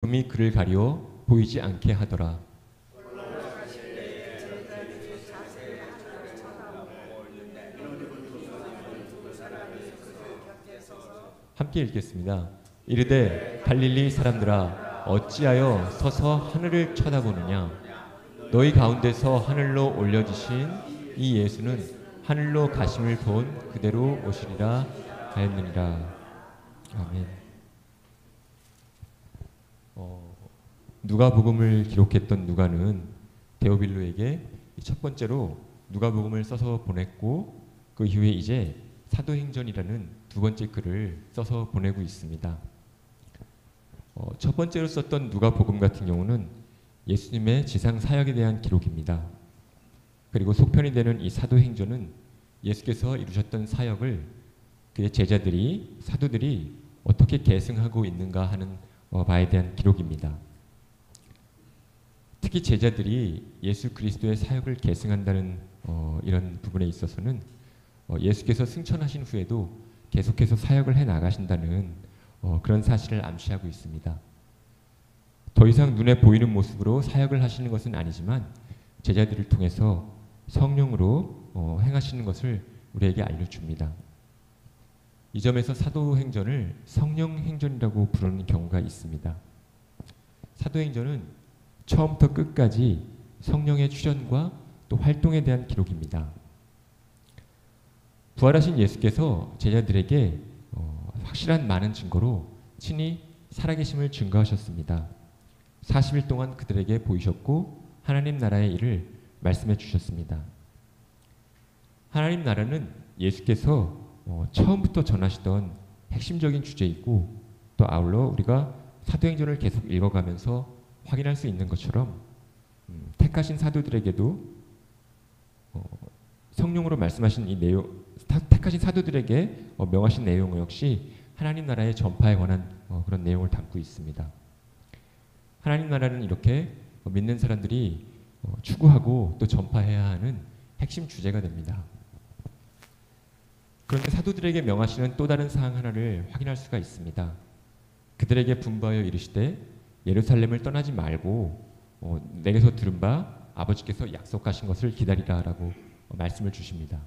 금이 그를 가리워 보이지 않게 하더라. 함께 읽겠습니다. 이르되 갈릴리 사람들아 어찌하여 서서 하늘을 쳐다보느냐. 너희 가운데서 하늘로 올려지신 이 예수는 하늘로 가심을 본 그대로 오시리라 하였느니라. 아멘. 누가복음을 기록했던 누가는 데오빌로에게 첫 번째로 누가복음을 써서 보냈고, 그 이후에 이제 사도행전이라는 두 번째 글을 써서 보내고 있습니다. 첫 번째로 썼던 누가복음 같은 경우는 예수님의 지상 사역에 대한 기록입니다. 그리고 속편이 되는 이 사도행전은 예수께서 이루셨던 사역을 그의 제자들이, 사도들이 어떻게 계승하고 있는가 하는 바에 대한 기록입니다. 특히 제자들이 예수 그리스도의 사역을 계승한다는 이런 부분에 있어서는 예수께서 승천하신 후에도 계속해서 사역을 해 나가신다는 그런 사실을 암시하고 있습니다. 더 이상 눈에 보이는 모습으로 사역을 하시는 것은 아니지만 제자들을 통해서 성령으로 행하시는 것을 우리에게 알려줍니다. 이 점에서 사도행전을 성령행전이라고 부르는 경우가 있습니다. 사도행전은 처음부터 끝까지 성령의 출현과 또 활동에 대한 기록입니다. 부활하신 예수께서 제자들에게 확실한 많은 증거로 친히 살아계심을 증거하셨습니다. 40일 동안 그들에게 보이셨고 하나님 나라의 일을 말씀해 주셨습니다. 하나님 나라는 예수께서 처음부터 전하시던 핵심적인 주제이고, 또 아울러 우리가 사도행전을 계속 읽어가면서 확인할 수 있는 것처럼 택하신 사도들에게도 성령으로 말씀하신 이 내용, 택하신 사도들에게 명하신 내용 역시 하나님 나라의 전파에 관한 그런 내용을 담고 있습니다. 하나님 나라는 이렇게 믿는 사람들이 추구하고 또 전파해야 하는 핵심 주제가 됩니다. 그런데 사도들에게 명하시는 또 다른 사항 하나를 확인할 수가 있습니다. 그들에게 분부하여 이르시되 예루살렘을 떠나지 말고 내게서 들은 바 아버지께서 약속하신 것을 기다리라 라고 말씀을 주십니다.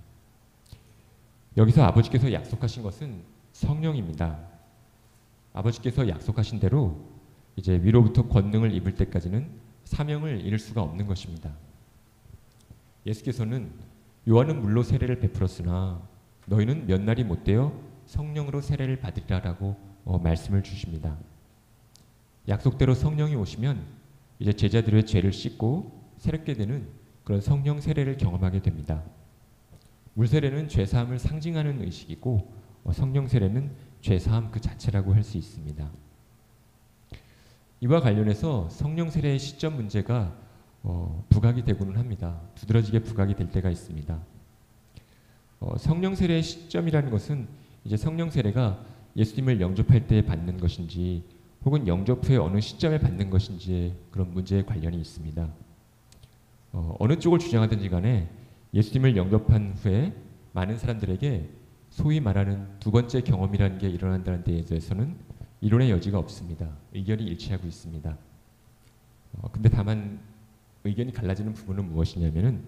여기서 아버지께서 약속하신 것은 성령입니다. 아버지께서 약속하신 대로 이제 위로부터 권능을 입을 때까지는 사명을 이룰 수가 없는 것입니다. 예수께서는 요한은 물로 세례를 베풀었으나 너희는 몇 날이 못되어 성령으로 세례를 받으리라 라고 말씀을 주십니다. 약속대로 성령이 오시면 이제 제자들의 죄를 씻고 새롭게 되는 그런 성령 세례를 경험하게 됩니다. 물 세례는 죄 사함을 상징하는 의식이고, 성령 세례는 죄 사함 그 자체라고 할 수 있습니다. 이와 관련해서 성령 세례의 시점 문제가 부각이 되고는 합니다. 두드러지게 부각이 될 때가 있습니다. 성령 세례의 시점이라는 것은 이제 성령 세례가 예수님을 영접할 때 받는 것인지 혹은 영접 후에 어느 시점에 받는 것인지의 그런 문제에 관련이 있습니다. 어느 쪽을 주장하든지 간에 예수님을 영접한 후에 많은 사람들에게 소위 말하는 두 번째 경험이라는 게 일어난다는 데에 대해서는 이론의 여지가 없습니다. 의견이 일치하고 있습니다. 근데 다만 의견이 갈라지는 부분은 무엇이냐면은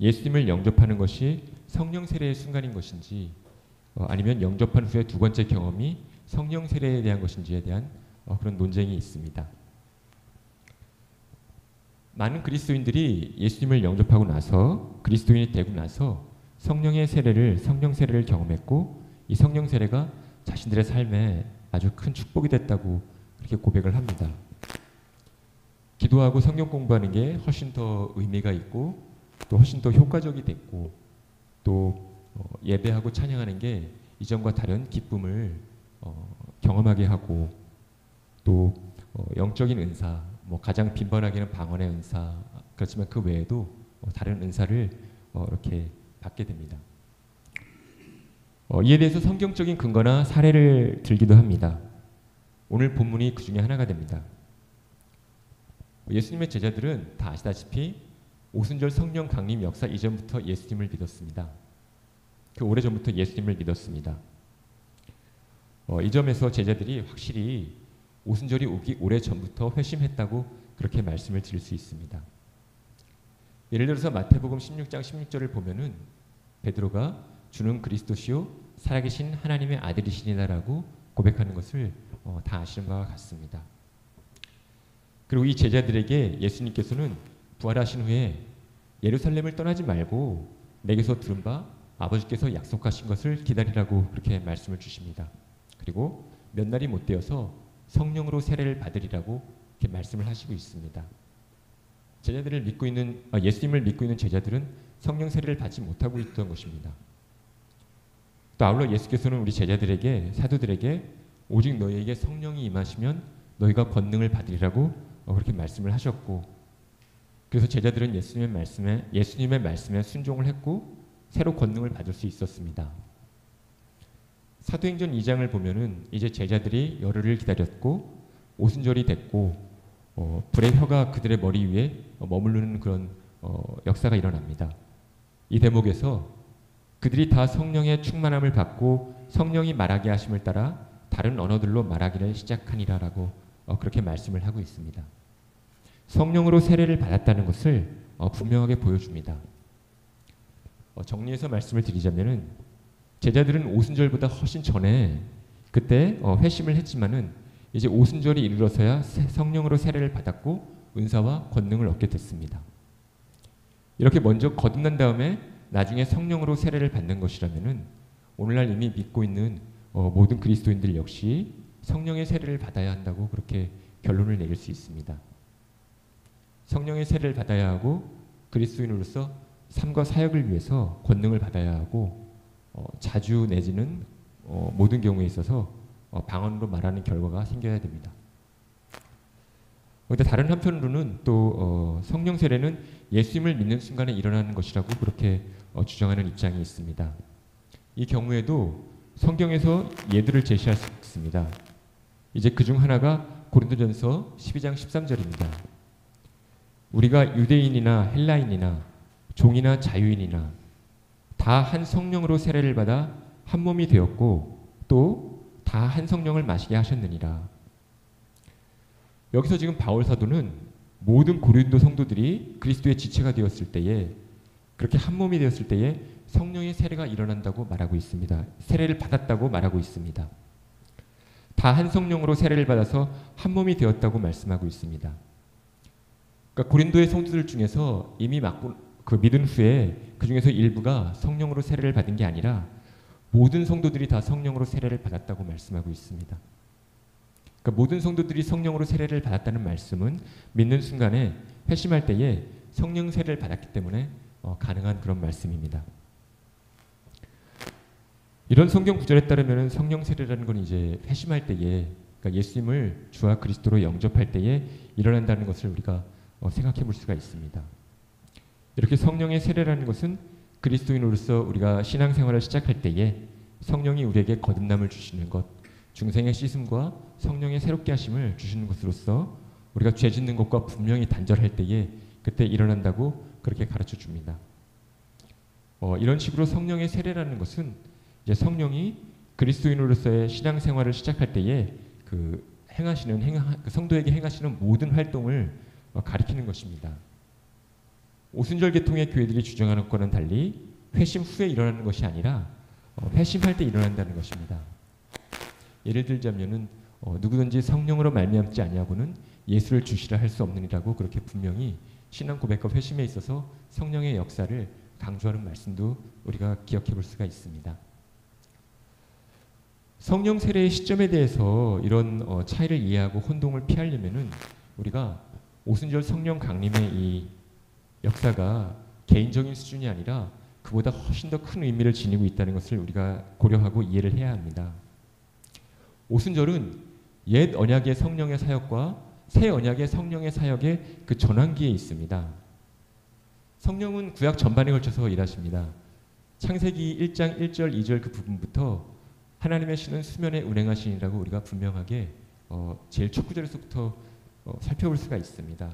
예수님을 영접하는 것이 성령 세례의 순간인 것인지 아니면 영접한 후에 두 번째 경험이 성령 세례에 대한 것인지에 대한 그런 논쟁이 있습니다. 많은 그리스도인들이 예수님을 영접하고 나서, 그리스도인이 되고 나서 성령 세례를 경험했고, 이 성령 세례가 자신들의 삶에 아주 큰 축복이 됐다고 그렇게 고백을 합니다. 기도하고 성경 공부하는 게 훨씬 더 의미가 있고 또 훨씬 더 효과적이 됐고, 또 예배하고 찬양하는 게 이전과 다른 기쁨을 경험하게 하고, 또 영적인 은사, 가장 빈번하게는 방언의 은사, 그렇지만 그 외에도 다른 은사를 이렇게 받게 됩니다. 이에 대해서 성경적인 근거나 사례를 들기도 합니다. 오늘 본문이 그 중에 하나가 됩니다. 예수님의 제자들은 다 아시다시피 오순절 성령 강림 역사 이전부터 예수님을 믿었습니다. 그 오래전부터 예수님을 믿었습니다. 이 점에서 제자들이 확실히 오순절이 오기 오래전부터 회심했다고 그렇게 말씀을 드릴 수 있습니다. 예를 들어서 마태복음 16장 16절을 보면은 베드로가 주는 그리스도시요 살아계신 하나님의 아들이시니다라고 고백하는 것을 다 아시는 바와 같습니다. 그리고 이 제자들에게 예수님께서는 부활하신 후에 예루살렘을 떠나지 말고 내게서 들은 바 아버지께서 약속하신 것을 기다리라고 그렇게 말씀을 주십니다. 그리고 몇 날이 못 되어서 성령으로 세례를 받으리라고 이렇게 말씀을 하시고 있습니다. 제자들을 믿고 있는 예수님을 믿고 있는 제자들은 성령 세례를 받지 못하고 있던 것입니다. 또 아울러 예수께서는 우리 제자들에게 사도들에게 오직 너희에게 성령이 임하시면 너희가 권능을 받으리라고 그렇게 말씀을 하셨고, 그래서 제자들은 예수님의 말씀에 순종을 했고 새로 권능을 받을 수 있었습니다. 사도행전 2장을 보면은 이제 제자들이 열흘을 기다렸고 오순절이 됐고 불의 혀가 그들의 머리 위에 머무르는 그런 역사가 일어납니다. 이 대목에서 그들이 다 성령의 충만함을 받고 성령이 말하게 하심을 따라 다른 언어들로 말하기를 시작하니라라고 그렇게 말씀을 하고 있습니다. 성령으로 세례를 받았다는 것을 분명하게 보여줍니다. 정리해서 말씀을 드리자면은 제자들은 오순절보다 훨씬 전에 그때 회심을 했지만은 이제 오순절이 이르러서야 성령으로 세례를 받았고 은사와 권능을 얻게 됐습니다. 이렇게 먼저 거듭난 다음에 나중에 성령으로 세례를 받는 것이라면은 오늘날 이미 믿고 있는 모든 그리스도인들 역시 성령의 세례를 받아야 한다고 그렇게 결론을 내릴 수 있습니다. 성령의 세례를 받아야 하고 그리스도인으로서 삶과 사역을 위해서 권능을 받아야 하고 자주 내지는 모든 경우에 있어서 방언으로 말하는 결과가 생겨야 됩니다. 그런데 다른 한편으로는 또 성령 세례는 예수님을 믿는 순간에 일어나는 것이라고 그렇게 주장하는 입장이 있습니다. 이 경우에도 성경에서 예들을 제시할 수 있습니다. 이제 그중 하나가 고린도전서 12장 13절입니다. 우리가 유대인이나 헬라인이나 종이나 자유인이나 다 한 성령으로 세례를 받아 한 몸이 되었고 또 다 한 성령을 마시게 하셨느니라. 여기서 지금 바울 사도는 모든 고린도 성도들이 그리스도의 지체가 되었을 때에 그렇게 한 몸이 되었을 때에 성령의 세례가 일어난다고 말하고 있습니다. 세례를 받았다고 말하고 있습니다. 다 한 성령으로 세례를 받아서 한 몸이 되었다고 말씀하고 있습니다. 그러니까 고린도의 성도들 중에서 이미 믿은 후에 그 중에서 일부가 성령으로 세례를 받은 게 아니라 모든 성도들이 다 성령으로 세례를 받았다고 말씀하고 있습니다. 그러니까 모든 성도들이 성령으로 세례를 받았다는 말씀은 믿는 순간에 회심할 때에 성령 세례를 받았기 때문에 가능한 그런 말씀입니다. 이런 성경 구절에 따르면 성령 세례라는 건 이제 회심할 때에 그러니까 예수님을 주와 그리스도로 영접할 때에 일어난다는 것을 우리가 생각해 볼 수가 있습니다. 이렇게 성령의 세례라는 것은 그리스도인으로서 우리가 신앙생활을 시작할 때에 성령이 우리에게 거듭남을 주시는 것, 중생의 씻음과 성령의 새롭게 하심을 주시는 것으로서 우리가 죄 짓는 것과 분명히 단절할 때에 그때 일어난다고 그렇게 가르쳐 줍니다. 이런 식으로 성령의 세례라는 것은 이제 성령이 그리스도인으로서의 신앙생활을 시작할 때에 그 성도에게 행하시는 모든 활동을 가리키는 것입니다. 오순절 계통의 교회들이 주장하는 것과는 달리 회심 후에 일어나는 것이 아니라 회심할 때 일어난다는 것입니다. 예를 들자면은 누구든지 성령으로 말미암지 아니하고는 예수를 주시라 할 수 없느니라고 그렇게 분명히 신앙 고백과 회심에 있어서 성령의 역사를 강조하는 말씀도 우리가 기억해 볼 수가 있습니다. 성령 세례의 시점에 대해서 이런 차이를 이해하고 혼동을 피하려면은 우리가 오순절 성령 강림의 이 역사가 개인적인 수준이 아니라 그보다 훨씬 더 큰 의미를 지니고 있다는 것을 우리가 고려하고 이해를 해야 합니다. 오순절은 옛 언약의 성령의 사역과 새 언약의 성령의 사역의 그 전환기에 있습니다. 성령은 구약 전반에 걸쳐서 일하십니다. 창세기 1장 1절 2절 그 부분부터 하나님의 신은 수면에 운행하시니라고 우리가 분명하게 제일 첫 구절에서부터 살펴볼 수가 있습니다.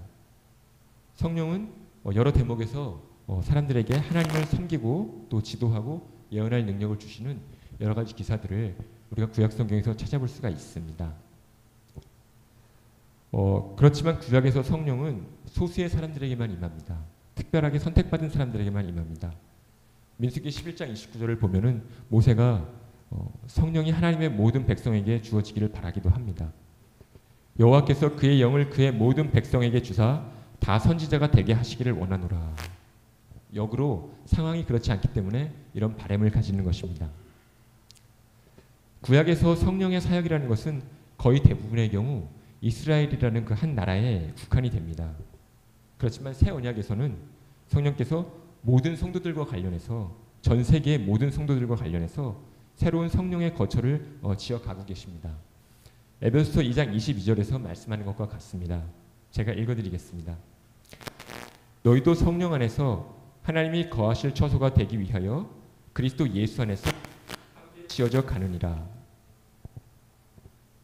성령은 여러 대목에서 사람들에게 하나님을 섬기고 또 지도하고 예언할 능력을 주시는 여러 가지 기사들을 우리가 구약 성경에서 찾아볼 수가 있습니다. 그렇지만 구약에서 성령은 소수의 사람들에게만 임합니다. 특별하게 선택받은 사람들에게만 임합니다. 민수기 11장 29절을 보면은 모세가 성령이 하나님의 모든 백성에게 주어지기를 바라기도 합니다. 여호와께서 그의 영을 그의 모든 백성에게 주사 다 선지자가 되게 하시기를 원하노라. 역으로 상황이 그렇지 않기 때문에 이런 바람을 가지는 것입니다. 구약에서 성령의 사역이라는 것은 거의 대부분의 경우 이스라엘이라는 그 한 나라에 국한이 됩니다. 그렇지만 새 언약에서는 성령께서 모든 성도들과 관련해서 전 세계의 모든 성도들과 관련해서 새로운 성령의 거처를 지어가고 계십니다. 에베소서 2장 22절에서 말씀하는 것과 같습니다. 제가 읽어드리겠습니다. 너희도 성령 안에서 하나님이 거하실 처소가 되기 위하여 그리스도 예수 안에서 지어져 가느니라.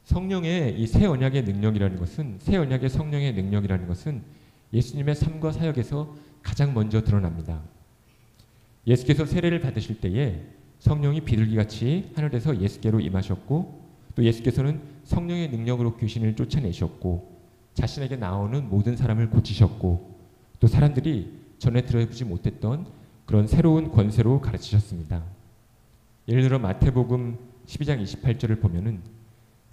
성령의 이 새 언약의 능력이라는 것은, 새 언약의 성령의 능력이라는 것은 예수님의 삶과 사역에서 가장 먼저 드러납니다. 예수께서 세례를 받으실 때에 성령이 비둘기같이 하늘에서 예수께로 임하셨고, 또 예수께서는 성령의 능력으로 귀신을 쫓아내셨고, 자신에게 나오는 모든 사람을 고치셨고, 또 사람들이 전에 들어보지 못했던 그런 새로운 권세로 가르치셨습니다. 예를 들어 마태복음 12장 28절을 보면은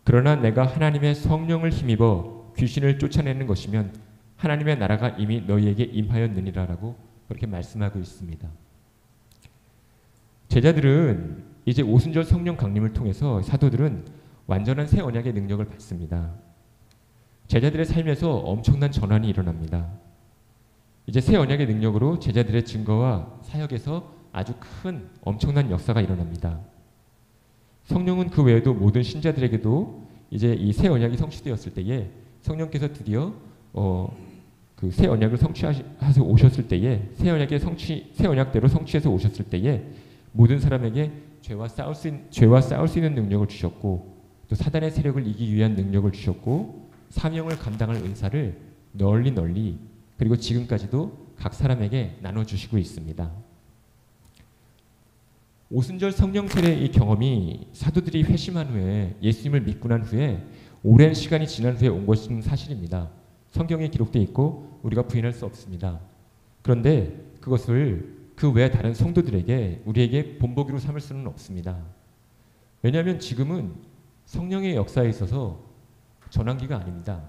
그러나 내가 하나님의 성령을 힘입어 귀신을 쫓아내는 것이면 하나님의 나라가 이미 너희에게 임하였느니라라고 그렇게 말씀하고 있습니다. 제자들은 이제 오순절 성령 강림을 통해서 사도들은 완전한 새 언약의 능력을 받습니다. 제자들의 삶에서 엄청난 전환이 일어납니다. 이제 새 언약의 능력으로 제자들의 증거와 사역에서 아주 큰 엄청난 역사가 일어납니다. 성령은 그 외에도 모든 신자들에게도 이제 이 새 언약이 성취되었을 때에 성령께서 드디어 그 새 언약을 성취하셔서 오셨을 때에 새 언약대로 성취해서 오셨을 때에 모든 사람에게 죄와 싸울 수 있는 능력을 주셨고, 또 사단의 세력을 이기기 위한 능력을 주셨고, 사명을 감당할 은사를 널리 그리고 지금까지도 각 사람에게 나눠주시고 있습니다. 오순절 성령 세례의 이 경험이 사도들이 회심한 후에, 예수님을 믿고 난 후에 오랜 시간이 지난 후에 온 것은 사실입니다. 성경에 기록되어 있고 우리가 부인할 수 없습니다. 그런데 그것을 그 외 다른 성도들에게, 우리에게 본보기로 삼을 수는 없습니다. 왜냐하면 지금은 성령의 역사에 있어서 전환기가 아닙니다.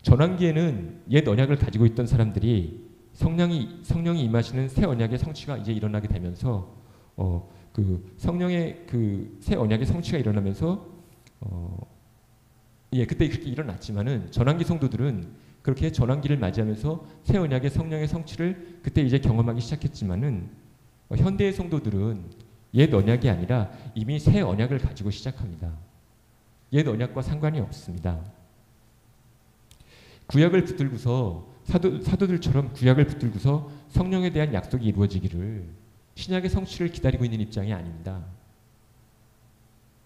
전환기에는 옛 언약을 가지고 있던 사람들이 성령이 임하시는 새 언약의 성취가 이제 일어나게 되면서 그 성령의 그 새 언약의 성취가 일어나면서 그때 그렇게 일어났지만은 전환기 성도들은 그렇게 전환기를 맞이하면서 새 언약의 성령의 성취를 그때 이제 경험하기 시작했지만은 현대의 성도들은 옛 언약이 아니라 이미 새 언약을 가지고 시작합니다. 옛 언약과 상관이 없습니다. 구약을 붙들고서 사도들처럼 구약을 붙들고서 성령에 대한 약속이 이루어지기를, 신약의 성취를 기다리고 있는 입장이 아닙니다.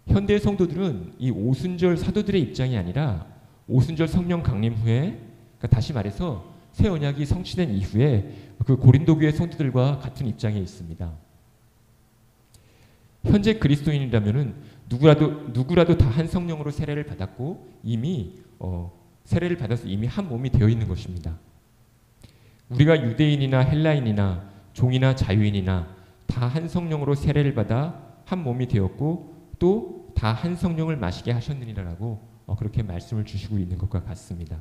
현대의 성도들은 이 오순절 사도들의 입장이 아니라 오순절 성령 강림 후에, 그러니까 다시 말해서 새 언약이 성취된 이후에 그 고린도 교회 성도들과 같은 입장에 있습니다. 현재 그리스도인이라면은 누구라도 다 한 성령으로 세례를 받았고 이미 세례를 받아서 이미 한 몸이 되어 있는 것입니다. 우리가 유대인이나 헬라인이나 종이나 자유인이나 다 한 성령으로 세례를 받아 한 몸이 되었고 또 다 한 성령을 마시게 하셨느니라라고 그렇게 말씀을 주시고 있는 것과 같습니다.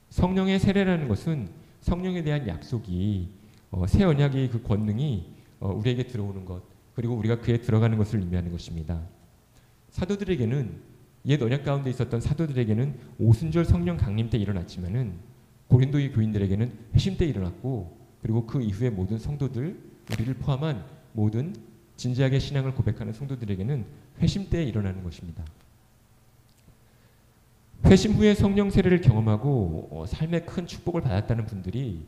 성령의 세례라는 것은 성령에 대한 약속이, 새 언약의 그 권능이 우리에게 들어오는 것, 그리고 우리가 그에 들어가는 것을 의미하는 것입니다. 사도들에게는, 옛 언약 가운데 있었던 사도들에게는 오순절 성령 강림 때 일어났지만은 고린도의 교인들에게는 회심 때 일어났고, 그리고 그 이후에 모든 성도들, 우리를 포함한 모든 진지하게 신앙을 고백하는 성도들에게는 회심 때 일어나는 것입니다. 회심 후에 성령 세례를 경험하고 삶의 큰 축복을 받았다는 분들이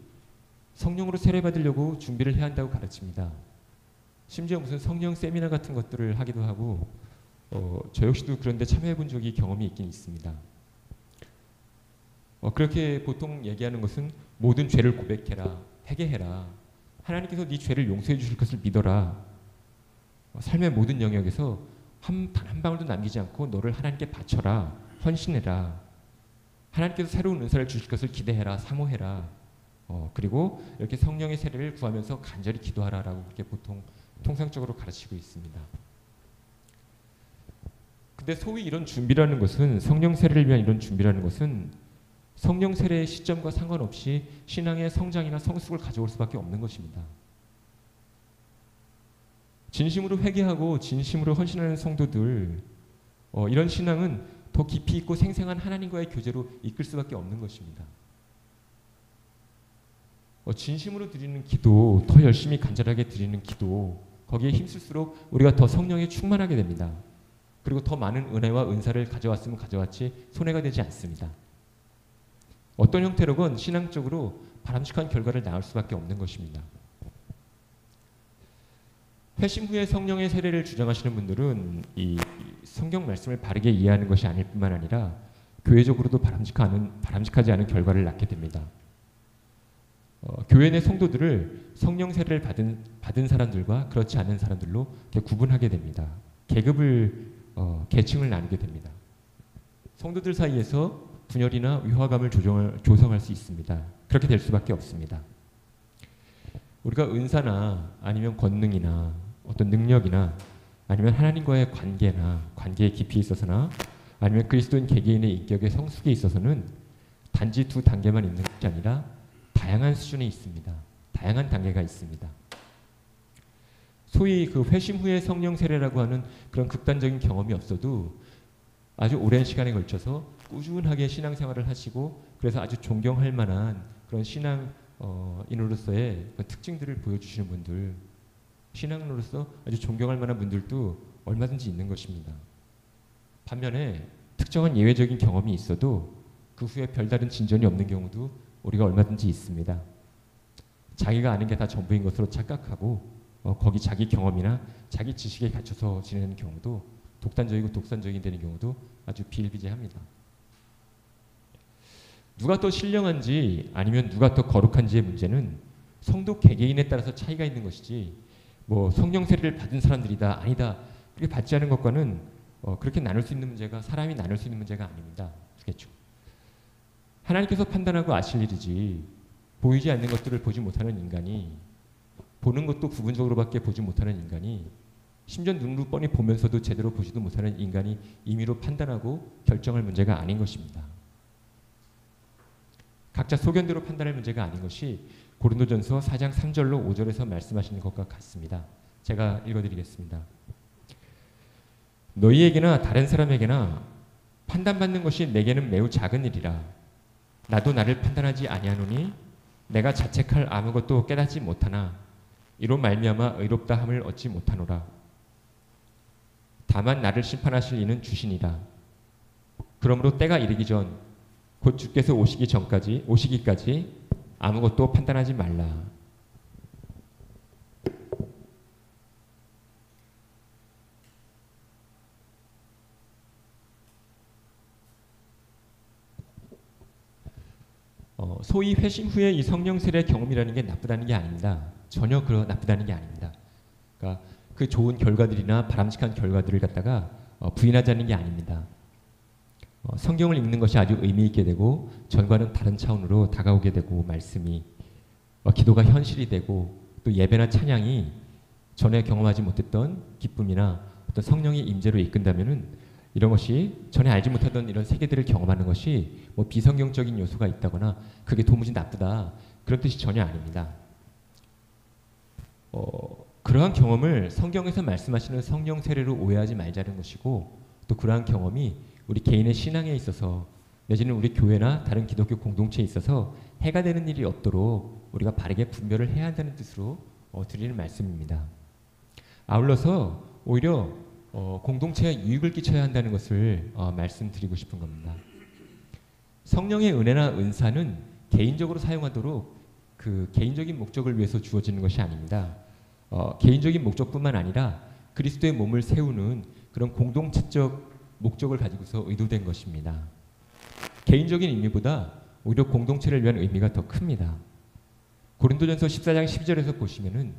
성령으로 세례받으려고 준비를 해야 한다고 가르칩니다. 심지어 무슨 성령 세미나 같은 것들을 하기도 하고, 저 역시도 그런데 참여해 본 적이 경험이 있긴 있습니다. 그렇게 보통 얘기하는 것은 모든 죄를 고백해라, 회개해라, 하나님께서 네 죄를 용서해 주실 것을 믿어라, 삶의 모든 영역에서 단 한 방울도 남기지 않고 너를 하나님께 바쳐라, 헌신해라. 하나님께서 새로운 은사를 주실 것을 기대해라, 사모해라. 그리고 이렇게 성령의 세례를 구하면서 간절히 기도하라라고 그렇게 보통 통상적으로 가르치고 있습니다. 근데 소위 이런 준비라는 것은, 성령 세례를 위한 이런 준비라는 것은 성령 세례의 시점과 상관없이 신앙의 성장이나 성숙을 가져올 수밖에 없는 것입니다. 진심으로 회개하고 진심으로 헌신하는 성도들, 이런 신앙은 더 깊이 있고 생생한 하나님과의 교제로 이끌 수밖에 없는 것입니다. 진심으로 드리는 기도, 더 열심히 간절하게 드리는 기도, 거기에 힘쓸수록 우리가 더 성령에 충만하게 됩니다. 그리고 더 많은 은혜와 은사를 가져왔으면 가져왔지 손해가 되지 않습니다. 어떤 형태로건 신앙적으로 바람직한 결과를 낳을 수밖에 없는 것입니다. 회심 후에 성령의 세례를 주장하시는 분들은 이 성경 말씀을 바르게 이해하는 것이 아닐 뿐만 아니라 교회적으로도 바람직하지 않은 결과를 낳게 됩니다. 교회 내 성도들을 성령 세례를 받은 사람들과 그렇지 않은 사람들로 구분하게 됩니다. 계층을 나누게 됩니다. 성도들 사이에서 분열이나 위화감을 조성할 수 있습니다. 그렇게 될 수밖에 없습니다. 우리가 은사나 아니면 권능이나 어떤 능력이나 아니면 하나님과의 관계의 깊이에 있어서나 아니면 그리스도인 개개인의 인격의 성숙에 있어서는 단지 두 단계만 있는 것이 아니라 다양한 수준이 있습니다. 다양한 단계가 있습니다. 소위 그 회심 후에 성령 세례라고 하는 그런 극단적인 경험이 없어도 아주 오랜 시간에 걸쳐서 꾸준하게 신앙생활을 하시고 그래서 아주 존경할 만한 그런 신앙인으로서의 특징들을 보여주시는 분들, 신앙인으로서 아주 존경할 만한 분들도 얼마든지 있는 것입니다. 반면에 특정한 예외적인 경험이 있어도 그 후에 별다른 진전이 없는 경우도 우리가 얼마든지 있습니다. 자기가 아는 게 다 전부인 것으로 착각하고 거기 자기 경험이나 자기 지식에 갇혀서 지내는 경우도 독단적이고 독선적이 되는 경우도 아주 비일비재합니다. 누가 더 신령한지 아니면 누가 더 거룩한지의 문제는 성도 개개인에 따라서 차이가 있는 것이지 성령 세례를 받은 사람들이다 아니다 그렇게 받지 않은 것과는 그렇게 나눌 수 있는 문제가 사람이 나눌 수 있는 문제가 아닙니다. 그렇겠죠. 하나님께서 판단하고 아실 일이지 보이지 않는 것들을 보지 못하는 인간이 보는 것도 부분적으로밖에 보지 못하는 인간이 심지어 눈으로 뻔히 보면서도 제대로 보지도 못하는 인간이 임의로 판단하고 결정할 문제가 아닌 것입니다. 각자 소견대로 판단할 문제가 아닌 것이 고린도전서 4장 3절로 5절에서 말씀하시는 것과 같습니다. 제가 읽어드리겠습니다. 너희에게나 다른 사람에게나 판단받는 것이 내게는 매우 작은 일이라. 나도 나를 판단하지 아니하노니 내가 자책할 아무것도 깨닫지 못하나 이로 말미암아 의롭다 함을 얻지 못하노라. 다만 나를 심판하실 이는 주시니라. 그러므로 때가 이르기 전 곧 주께서 오시기까지 아무것도 판단하지 말라. 소위 회심 후에 이 성령 세례 경험이라는 게 나쁘다는 게 아닙니다. 전혀 나쁘다는 게 아닙니다. 그러니까 그 좋은 결과들이나 바람직한 결과들을 갖다가 부인하자는 게 아닙니다. 성경을 읽는 것이 아주 의미 있게 되고 전과는 다른 차원으로 다가오게 되고 말씀이 기도가 현실이 되고 또 예배나 찬양이 전에 경험하지 못했던 기쁨이나 어떤 성령의 임재로 이끈다면은 이런 것이 전에 알지 못하던 이런 세계들을 경험하는 것이 비성경적인 요소가 있다거나 그게 도무지 나쁘다 그런 뜻이 전혀 아닙니다. 그러한 경험을 성경에서 말씀하시는 성령 세례로 오해하지 말자는 것이고 또 그러한 경험이 우리 개인의 신앙에 있어서 내지는 우리 교회나 다른 기독교 공동체에 있어서 해가 되는 일이 없도록 우리가 바르게 분별을 해야 한다는 뜻으로 드리는 말씀입니다. 아울러서 오히려 공동체에 유익을 끼쳐야 한다는 것을 말씀드리고 싶은 겁니다. 성령의 은혜나 은사는 개인적으로 사용하도록 그 개인적인 목적을 위해서 주어지는 것이 아닙니다. 개인적인 목적뿐만 아니라 그리스도의 몸을 세우는 그런 공동체적 목적을 가지고서 의도된 것입니다. 개인적인 의미보다 오히려 공동체를 위한 의미가 더 큽니다. 고린도전서 14장 12절에서 보시면은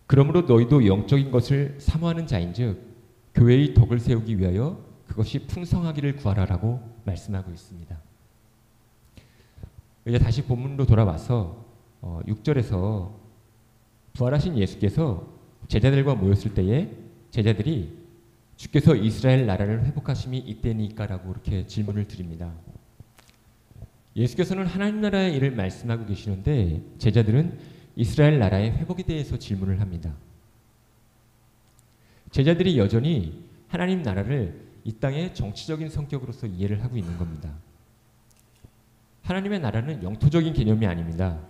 그러므로 너희도 영적인 것을 사모하는 자인즉 교회의 덕을 세우기 위하여 그것이 풍성하기를 구하라라고 말씀하고 있습니다. 이제 다시 본문으로 돌아와서 6절에서 부활하신 예수께서 제자들과 모였을 때에 제자들이 주께서 이스라엘 나라를 회복하심이 이때니까라고 이렇게 질문을 드립니다. 예수께서는 하나님 나라의 일을 말씀하고 계시는데 제자들은 이스라엘 나라의 회복에 대해서 질문을 합니다. 제자들이 여전히 하나님 나라를 이 땅의 정치적인 성격으로서 이해를 하고 있는 겁니다. 하나님의 나라는 영토적인 개념이 아닙니다.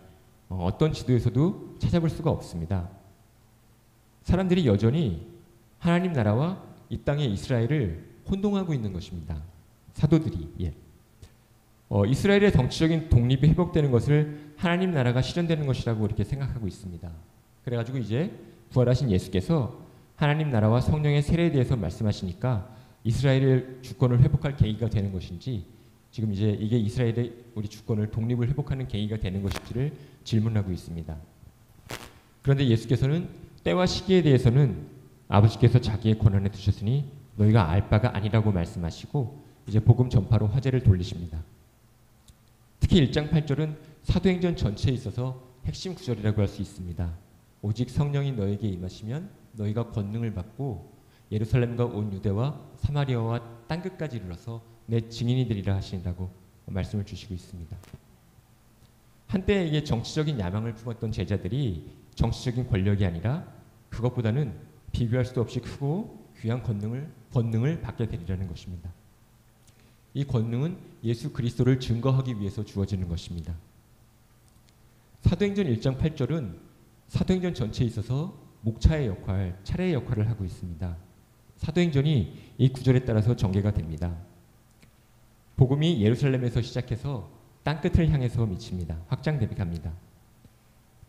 어떤 지도에서도 찾아볼 수가 없습니다. 사람들이 여전히 하나님 나라와 이 땅의 이스라엘을 혼동하고 있는 것입니다. 사도들이. 이스라엘의 정치적인 독립이 회복되는 것을 하나님 나라가 실현되는 것이라고 이렇게 생각하고 있습니다. 그래가지고 이제 부활하신 예수께서 하나님 나라와 성령의 세례에 대해서 말씀하시니까 이스라엘의 주권을 회복할 계기가 되는 것인지 지금 이제 이게 이스라엘의 우리 주권을 독립을 회복하는 계기가 되는 것인지를 질문하고 있습니다. 그런데 예수께서는 때와 시기에 대해서는 아버지께서 자기의 권한에 두셨으니 너희가 알 바가 아니라고 말씀하시고 이제 복음 전파로 화제를 돌리십니다. 특히 1장 8절은 사도행전 전체에 있어서 핵심 구절이라고 할 수 있습니다. 오직 성령이 너에게 임하시면 너희가 권능을 받고 예루살렘과 온 유대와 사마리아와 땅끝까지 이르러서 내 증인이 되리라 하시니라고 말씀을 주시고 있습니다. 한때 이게 정치적인 야망을 품었던 제자들이 정치적인 권력이 아니라 그것보다는 비교할 수도 없이 크고 귀한 권능을 받게 되리라는 것입니다. 이 권능은 예수 그리스도를 증거하기 위해서 주어지는 것입니다. 사도행전 1장 8절은 사도행전 전체에 있어서 목차의 역할, 차례의 역할을 하고 있습니다. 사도행전이 이 구절에 따라서 전개가 됩니다. 복음이 예루살렘에서 시작해서 땅끝을 향해서 미칩니다. 확장되게 갑니다.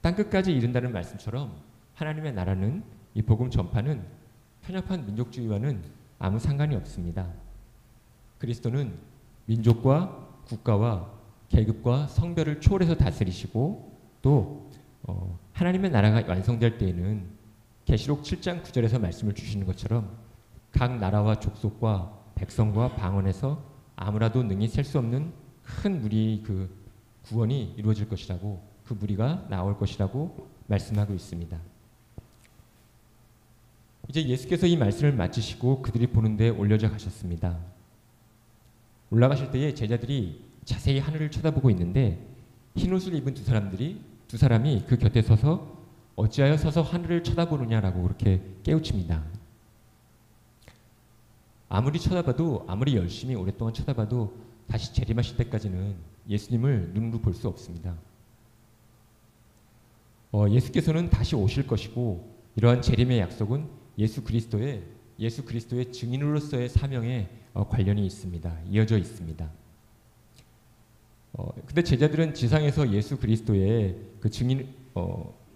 땅끝까지 이른다는 말씀처럼 하나님의 나라는 이 복음 전파는 편협한 민족주의와는 아무 상관이 없습니다. 그리스도는 민족과 국가와 계급과 성별을 초월해서 다스리시고 또 하나님의 나라가 완성될 때에는 계시록 7장 9절에서 말씀을 주시는 것처럼 각 나라와 족속과 백성과 방언에서 아무라도 능히 셀 수 없는 큰 무리의 그 구원이 이루어질 것이라고 그 무리가 나올 것이라고 말씀하고 있습니다. 이제 예수께서 이 말씀을 마치시고 그들이 보는 데 올려져 가셨습니다. 올라가실 때에 제자들이 자세히 하늘을 쳐다보고 있는데 흰옷을 입은 두 사람이 그 곁에 서서 어찌하여 서서 하늘을 쳐다보느냐라고 그렇게 깨우칩니다. 아무리 쳐다봐도 아무리 열심히 오랫동안 쳐다봐도 다시 재림하실 때까지는 예수님을 눈으로 볼 수 없습니다. 예수께서는 다시 오실 것이고 이러한 재림의 약속은 예수 그리스도의 증인으로서의 사명에 관련이 있습니다. 이어져 있습니다. 근데 제자들은 지상에서 예수 그리스도의 그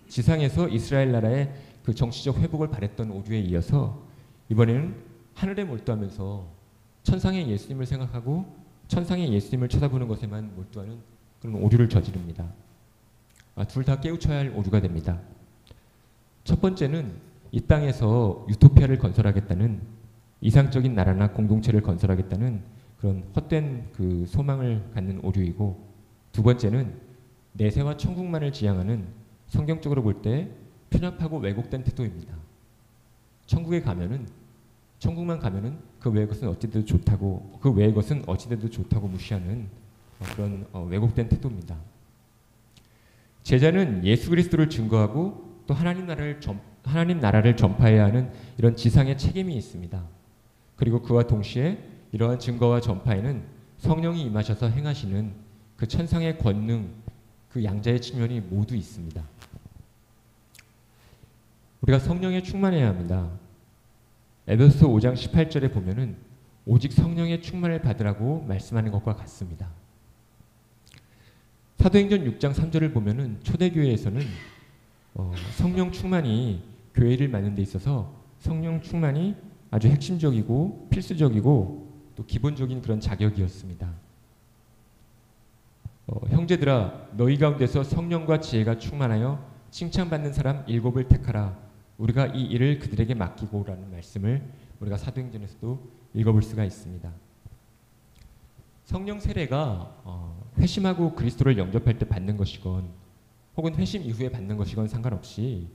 지상에서 이스라엘 나라의 그 정치적 회복을 바랬던 오류에 이어서 이번에는 하늘에 몰두하면서 천상의 예수님을 생각하고 천상의 예수님을 쳐다보는 것에만 몰두하는 그런 오류를 저지릅니다. 둘 다 깨우쳐야 할 오류가 됩니다. 첫 번째는 이 땅에서 유토피아를 건설하겠다는 이상적인 나라나 공동체를 건설하겠다는 그런 헛된 그 소망을 갖는 오류이고 두 번째는 내세와 천국만을 지향하는 성경적으로 볼 때 편협하고 왜곡된 태도입니다. 천국만 가면은 그 외의 것은 어찌돼도 좋다고 무시하는 그런 왜곡된 태도입니다. 제자는 예수 그리스도를 증거하고 또 하나님 나라를 전파해야 하는 이런 지상의 책임이 있습니다. 그리고 그와 동시에 이러한 증거와 전파에는 성령이 임하셔서 행하시는 그 천상의 권능, 그 양자의 측면이 모두 있습니다. 우리가 성령에 충만해야 합니다. 에베소서 5장 18절에 보면은 오직 성령의 충만을 받으라고 말씀하는 것과 같습니다. 사도행전 6장 3절을 보면은 초대교회에서는 성령 충만이 교회를 맡는 데 있어서 성령 충만이 아주 핵심적이고 필수적이고 또 기본적인 그런 자격이었습니다. 형제들아 너희 가운데서 성령과 지혜가 충만하여 칭찬받는 사람 7을 택하라. 우리가 이 일을 그들에게 맡기고라는 말씀을 우리가 사도행전에서도 읽어볼 수가 있습니다. 성령 세례가 회심하고 그리스도를 영접할 때 받는 것이건 혹은 회심 이후에 받는 것이건 상관없이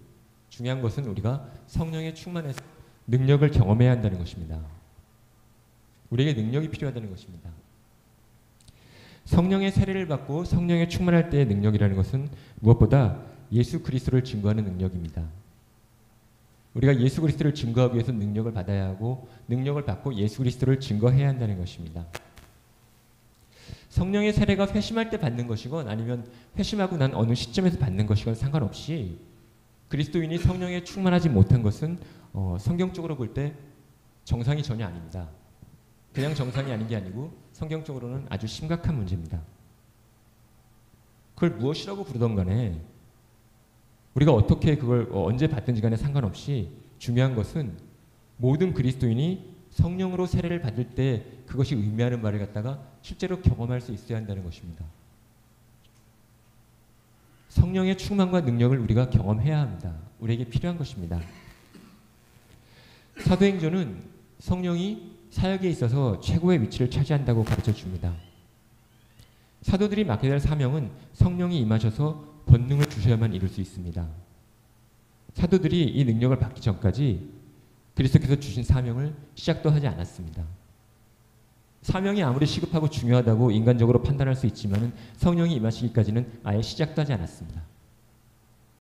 중요한 것은 우리가 성령에 충만해서 능력을 경험해야 한다는 것입니다. 우리에게 능력이 필요하다는 것입니다. 성령의 세례를 받고 성령에 충만할 때의 능력이라는 것은 무엇보다 예수 그리스도를 증거하는 능력입니다. 우리가 예수 그리스도를 증거하기 위해서 능력을 받아야 하고 능력을 받고 예수 그리스도를 증거해야 한다는 것입니다. 성령의 세례가 회심할 때 받는 것이건 아니면 회심하고 난 어느 시점에서 받는 것이건 상관없이 그리스도인이 성령에 충만하지 못한 것은 성경적으로 볼 때 정상이 전혀 아닙니다. 그냥 정상이 아닌 게 아니고 성경적으로는 아주 심각한 문제입니다. 그걸 무엇이라고 부르던 간에 우리가 어떻게 그걸 언제 받든지 간에 상관없이 중요한 것은 모든 그리스도인이 성령으로 세례를 받을 때 그것이 의미하는 바를 갖다가 실제로 경험할 수 있어야 한다는 것입니다. 성령의 충만과 능력을 우리가 경험해야 합니다. 우리에게 필요한 것입니다. 사도행전은 성령이 사역에 있어서 최고의 위치를 차지한다고 가르쳐 줍니다. 사도들이 맡게 될 사명은 성령이 임하셔서 권능을 주셔야만 이룰 수 있습니다. 사도들이 이 능력을 받기 전까지 그리스도께서 주신 사명을 시작도 하지 않았습니다. 사명이 아무리 시급하고 중요하다고 인간적으로 판단할 수 있지만 성령이 임하시기까지는 아예 시작도 하지 않았습니다.